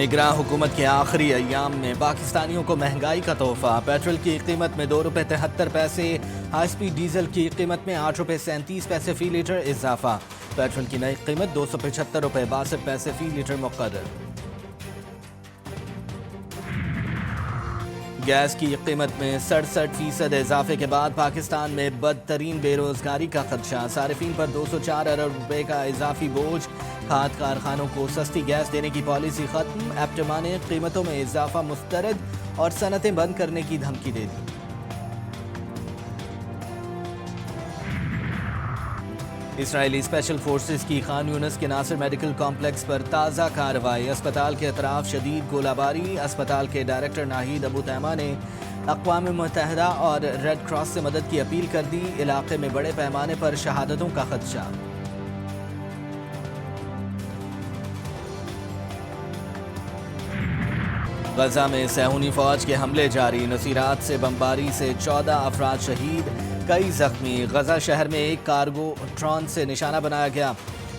निगरां हुकूमत के आखिरी अय्याम में पाकिस्तानियों को महंगाई का तोहफा। पेट्रोल की कीमत में ₹2.73, हाई स्पीड डीजल की कीमत में ₹8.37 फी लीटर इजाफा। पेट्रोल की नई कीमत ₹275.62 फी लीटर मुक़र्रर। गैस की कीमत में 67% इजाफे के बाद पाकिस्तान में बदतरीन बेरोजगारी का खदशा। सारिफीन पर 204 अरब रुपए का इजाफी बोझ। खाद कारखानों को सस्ती गैस देने की पॉलिसी खत्म। एप्टमा ने कीमतों में इजाफा मुस्तरद और सनतें बंद करने की धमकी दे दी। इसराइली स्पेशल फोर्सेस की खान यूनिस के नासिर मेडिकल कॉम्प्लेक्स पर ताज़ा कार्रवाई। अस्पताल के अतराफ शदीद गोलाबारी। अस्पताल के डायरेक्टर नाहिद अबू तैमा ने अक़वाम मुत्तहिदा और रेड क्रॉस से मदद की अपील कर दी। इलाके में बड़े पैमाने पर शहादतों का खदशा। गजा में सहूनी फौज के हमले जारी। नसीरात से बमबारी से 14 अफराद शहीद, कई जख्मी। गजा शहर में एक कार्गो ट्रॉन से निशाना बनाया गया।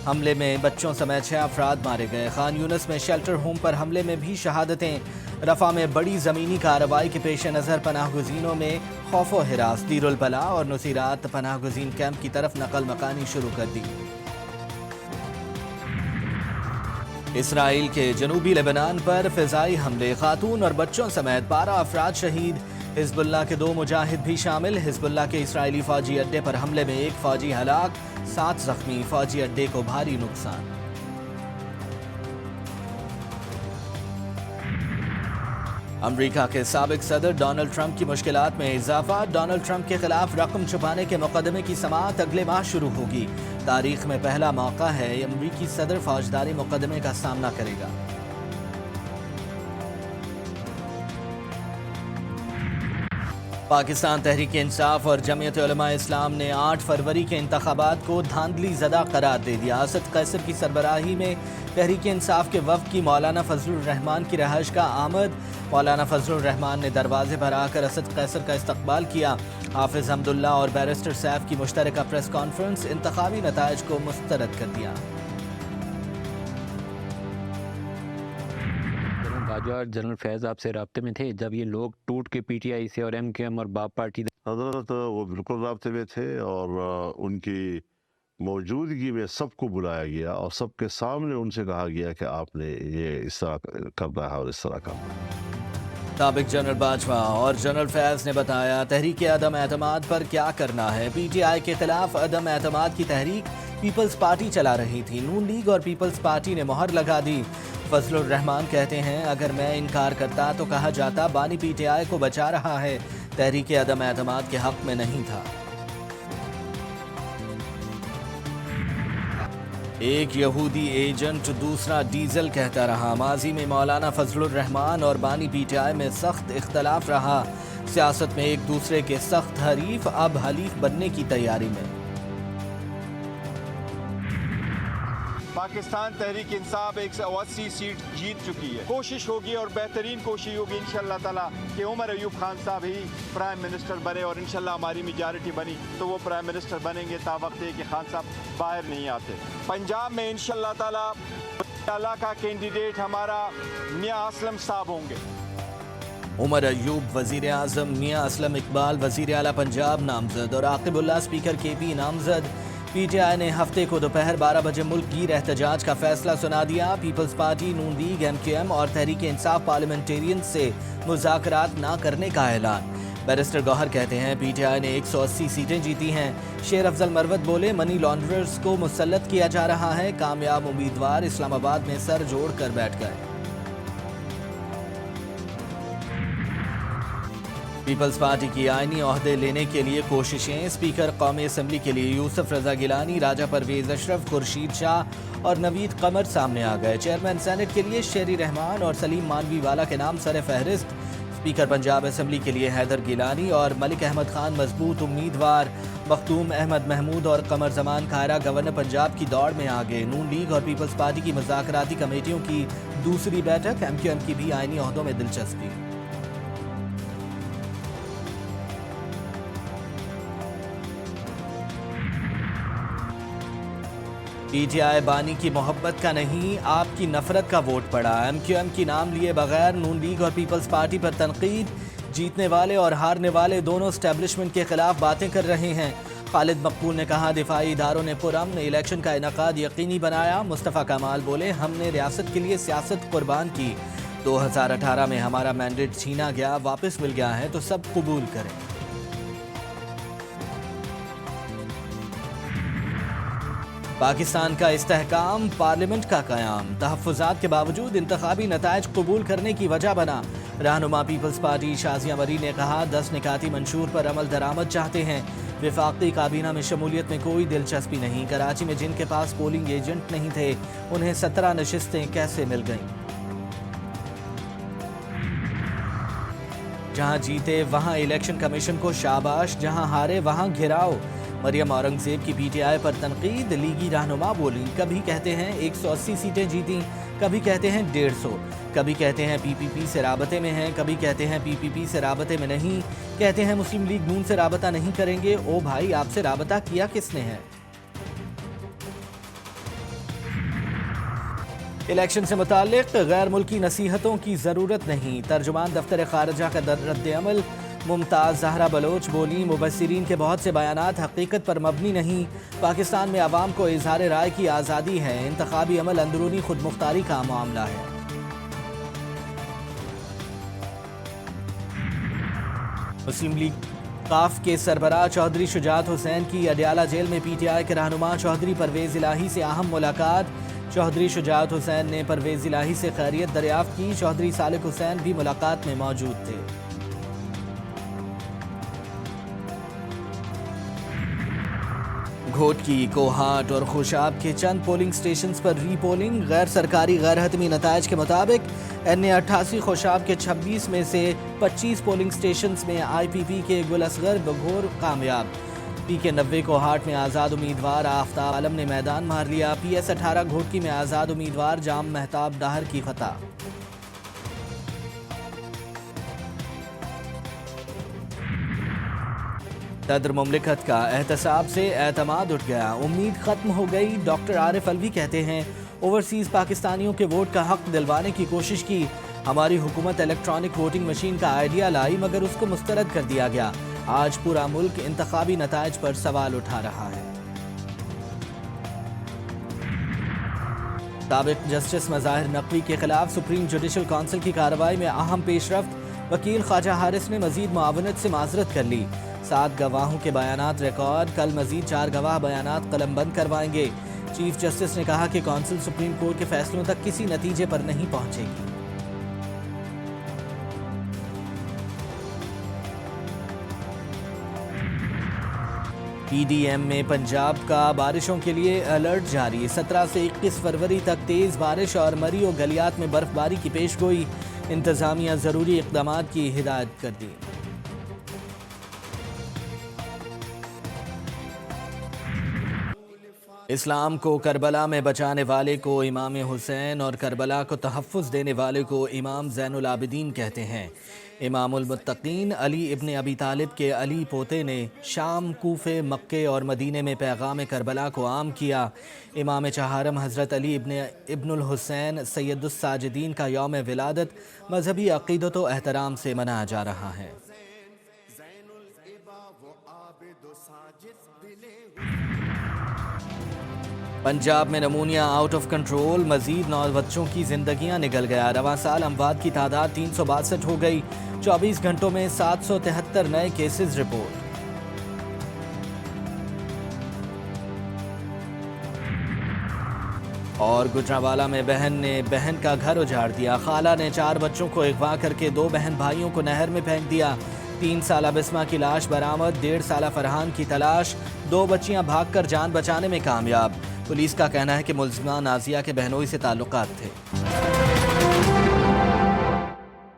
हमले में बच्चों समेत 6 अफराद मारे गए। खान यूनिस में शेल्टर होम पर हमले में भी शहादतें। रफा में बड़ी ज़मीनी कार्रवाई के पेश नज़र पनाह गुज़ीनों में खौफ व हिरास। दीरुल बला और नसीरात पनाह गुज़ीन कैंप की तरफ नकल मकानी शुरू कर दी। इसराइल के जनूबी लेबनान पर फ़िज़ाई हमले। खातून और बच्चों समेत 12 अफराद शहीद। हिज़्बुल्लाह के 2 मुजाहिद भी शामिल। हिज़्बुल्लाह के इसराइली फ़ौजी अड्डे पर हमले में 1 फ़ौजी हलाक, 7 ज़ख्मी। फ़ौजी अड्डे को भारी नुकसान। अमरीका के साबिक सदर डोनाल्ड ट्रंप की मुश्किलात में इजाफा। डोनाल्ड ट्रंप के खिलाफ रकम छुपाने के मुकदमे की समाअत अगले माह शुरू होगी। तारीख में पहला मौका है अमरीकी सदर फौजदारी मुकदमे का सामना करेगा। पाकिस्तान तहरीक इंसाफ और जमीयत उलमा इस्लाम ने 8 फरवरी के इंतखाबात को धांधली ज़दा करार दे दिया। असद कैसर की सरबराही में तहरीक इंसाफ के वफ़द की मौलाना फजलुर रहमान की रहायश का आमद। मौलाना फजलुर रहमान ने दरवाजे पर आकर असद कैसर का इस्तकबाल किया। हाफिज़ हम्दुल्लाह और बैरिस्टर सैफ की मुश्तरका प्रेस कॉन्फ्रेंस इंतखाबी नताइज को मुस्तरद कर दिया। और जनरल फैज़ आपसे राब्ते में थे जब ये लोग टूट के पीटीआई से और एमकेएम और बाप पार्टी? हजरत वो बिल्कुल राब्ते में थे और उनकी मौजूदगी में सबको बुलाया गया और सबके सामने उनसे कहा गया कि आपने ये इस तरह करना है और इस तरह करना है। साबिक जनरल बाजवा और जनरल फैज़ ने बताया तहरीक अदम एतमाद पर क्या करना है। पीटीआई के खिलाफ अदम एतमाद की तहरीक पीपल्स पार्टी चला रही थी। नून लीग और पीपल्स पार्टी ने मोहर लगा दी। फजलुर रहमान कहते हैं अगर मैं इनकार करता तो कहा जाता बानी पीटीआई को बचा रहा है, तहरीक अदम एतमाद के हक में नहीं था। एक यहूदी एजेंट दूसरा डीजल कहता रहा। माजी में मौलाना फजलुर रहमान और बानी पीटीआई में सख्त इख्तलाफ रहा। सियासत में एक दूसरे के सख्त हरीफ, अब हलीफ बनने की तैयारी में। पाकिस्तान तहरीक इंसाफ 180 सीट जीत चुकी है। कोशिश होगी और बेहतरीन कोशिश होगी इंशाअल्लाह ताला कि उमर अयूब खान साहब ही प्राइम मिनिस्टर बने और इंशाअल्लाह हमारी मेजॉरिटी बनी तो वो प्राइम मिनिस्टर बनेंगे। तावक्त है कि खान साहब बाहर नहीं आते। पंजाब में इंशाअल्लाह ताला का कैंडिडेट हमारा मियां असलम साहब होंगे। उमर अयूब वजीर आजम, मियां असलम इकबाल वजीर आला पंजाब नामजद और आकिबुल्लाह स्पीकर केपी नामजद। पीटीआई ने हफ्ते को दोपहर 12 बजे मुल्क गिर एहतजाज का फैसला सुना दिया। पीपल्स पार्टी, नून लीग, एमकेएम और तहरीक इंसाफ पार्लियामेंटेरियन से मुज़ाकरात न करने का ऐलान। बैरिस्टर गौहर कहते हैं पीटीआई ने 180 सीटें जीती हैं। शेर अफजल मरवत बोले मनी लॉन्ड्रर्स को मुसल्लत किया जा रहा है। कामयाब उम्मीदवार इस्लामाबाद में सर जोड़ कर बैठ गए। पीपल्स पार्टी की आईनी ओहदे लेने के लिए कोशिशें। स्पीकर कौमी असम्बली के लिए यूसुफ रजा गिलानी, राजा परवेज अशरफ, खुर्शीद शाह और नवीद कमर सामने आ गए। चेयरमैन सेनेट के लिए शेरी रहमान और सलीम मानवी वाला के नाम सर फहरिस्त। स्पीकर पंजाब असम्बली के लिए हैदर गिलानी और मलिक अहमद खान मजबूत उम्मीदवार। मखदूम अहमद महमूद और कमर जमान खायरा गवर्नर पंजाब की दौड़ में आगे। नून लीग और पीपल्स पार्टी की मुज़ाकराती कमेटियों की दूसरी बैठक। एमकेएम की भी आईनी ओहदों में दिलचस्पी। PTI بانی کی محبت کا نہیں، آپ کی نفرت کا ووٹ پڑا۔ MQM کی نام لیے بغیر نون لیگ اور پیپلز پارٹی پر تنقید، جیتنے والے اور ہارنے والے دونوں اسٹیبلشمنٹ کے خلاف باتیں کر رہے ہیں۔ خالد مقبول نے کہا دفاعی اداروں نے پرامن الیکشن کا انعقاد یقینی بنایا۔ مصطفیٰ کمال بولے ہم نے ریاست کے لیے سیاست قربان کی، 2018 میں ہمارا مینڈیٹ چھینا گیا، واپس مل گیا ہے تو سب قبول کریں۔ پاکستان کا استحکام، پارلیمنٹ کا قیام، تحفظات کے باوجود انتخابی نتائج قبول کرنے کی وجہ بنا۔ رہنما پیپلز پارٹی شازیہ مری نے کہا 10 نکاتی منشور پر عمل درآمد چاہتے ہیں، وفاقی کابینہ میں شمولیت میں کوئی دلچسپی نہیں۔ کراچی میں جن کے پاس پولنگ ایجنٹ نہیں تھے انہیں 17 نشستیں کیسے مل گئیں؟ جہاں جیتے وہاں الیکشن کمیشن کو شاباش، جہاں ہارے وہاں گھراؤ۔ مریم اورنگزیب کی PTI پر تنقید، لیگی رہنما بولی کبھی کہتے ہیں 180 سیٹیں جیتیں، کبھی کہتے ہیں 150، کبھی کہتے ہیں PPP سے رابطے میں ہیں، کبھی کہتے ہیں PPP سے رابطے میں نہیں، کہتے ہیں مسلم لیگ نون سے رابطہ نہیں کریں گے۔ او بھائی آپ سے رابطہ کیا کس نے ہے؟ الیکشن سے متعلق غیر ملکی نصیحتوں کی ضرورت نہیں، ترجمان دفتر خارجہ کا رد عمل۔ ممتاز زہرا بلوچ بولی مبصرین کے بہت سے بیانات حقیقت پر مبنی نہیں، پاکستان میں عوام کو اظہار رائے کی آزادی ہے، انتخابی عمل اندرونی خود مختاری کا معاملہ ہے۔ مسلم لیگ قاف کے سربراہ چودھری شجاعت حسین کی اڈیالہ جیل میں PTI کے رہنما چودھری پرویز الہی سے اہم ملاقات۔ چودھری شجاعت حسین نے پرویز الہی سے خیریت دریافت کی، چودھری صالح حسین بھی ملاقات میں موجود تھے۔ گھوٹکی، کوہاٹ اور خوشاب کے چند پولنگ سٹیشنز پر ری پولنگ، غیر سرکاری غیر حتمی نتائج کے مطابق NA88 خوشاب کے 26 میں سے 25 پولنگ سٹیشنز میں IPP کے گل اصغر بگھور کامیاب۔ PK 90 کوہاٹ میں آزاد امیدوار آفتاب عالم نے میدان مار لیا، PS 18 گھوٹکی میں آزاد امیدوار جام مہتاب ڈاہر کی فتح۔ صدر مملکت کا احتساب سے اعتماد اٹھ گیا، امید ختم ہو گئی۔ ڈاکٹر عارف الوی کہتے ہیں اوورسیز پاکستانیوں کے ووٹ کا حق دلوانے کی کوشش کی، ہماری حکومت الیکٹرانک ووٹنگ مشین کا آئیڈیا لائی مگر اس کو مسترد کر دیا گیا، آج پورا ملک انتخابی نتائج پر سوال اٹھا رہا ہے۔ سابق جسٹس مظاہر نقوی کے خلاف سپریم جوڈیشل کونسل کی کارروائی میں اہم پیش رفت، وکیل خواجہ حارث نے مزید معاونت سے معذرت کر لی، 7 گواہوں کے بیانات ریکارڈ، کل مزید 4 گواہ بیانات قلم بند کروائیں گے۔ چیف جسٹس نے کہا کہ کونسل سپریم کورٹ کے فیصلوں تک کسی نتیجے پر نہیں پہنچے گی۔ PDM میں پنجاب کا بارشوں کے لیے الرٹ جاری، 17 سے 21 فروری تک تیز بارش اور مری و گلیات میں برف باری کی پیش گوئی، انتظامیہ ضروری اقدامات کی ہدایت کر دی۔ اسلام کو کربلا میں بچانے والے کو امام حسین اور کربلا کو تحفظ دینے والے کو امام زین العابدین کہتے ہیں۔ امام المتقین علی ابن ابی طالب کے علی پوتے نے شام، کوفے، مکے اور مدینے میں پیغام کربلا کو عام کیا۔ امام چہارم حضرت علی ابن الحسین سید الساجدین کا یوم ولادت مذہبی عقیدت و احترام سے منایا جا رہا ہے۔ پنجاب میں نمونیا آؤٹ آف کنٹرول، مزید 9 بچوں کی زندگیاں نکل گیا، رواں سال اموات کی تعداد 362 ہو گئی، 24 گھنٹوں میں 773 نئے کیسز رپورٹ۔ اور گجرانوالہ میں بہن نے بہن کا گھر اجاڑ دیا، خالہ نے 4 بچوں کو اغوا کر کے 2 بہن بھائیوں کو نہر میں پھینک دیا، 3 سالہ بسمہ کی لاش برآمد، 1.5 سالہ فرحان کی تلاش، 2 بچیاں بھاگ کر جان بچانے میں کامیاب۔ پولیس کا کہنا ہے کہ ملزمہ نازیہ کے بہنوئی سے تعلقات تھے۔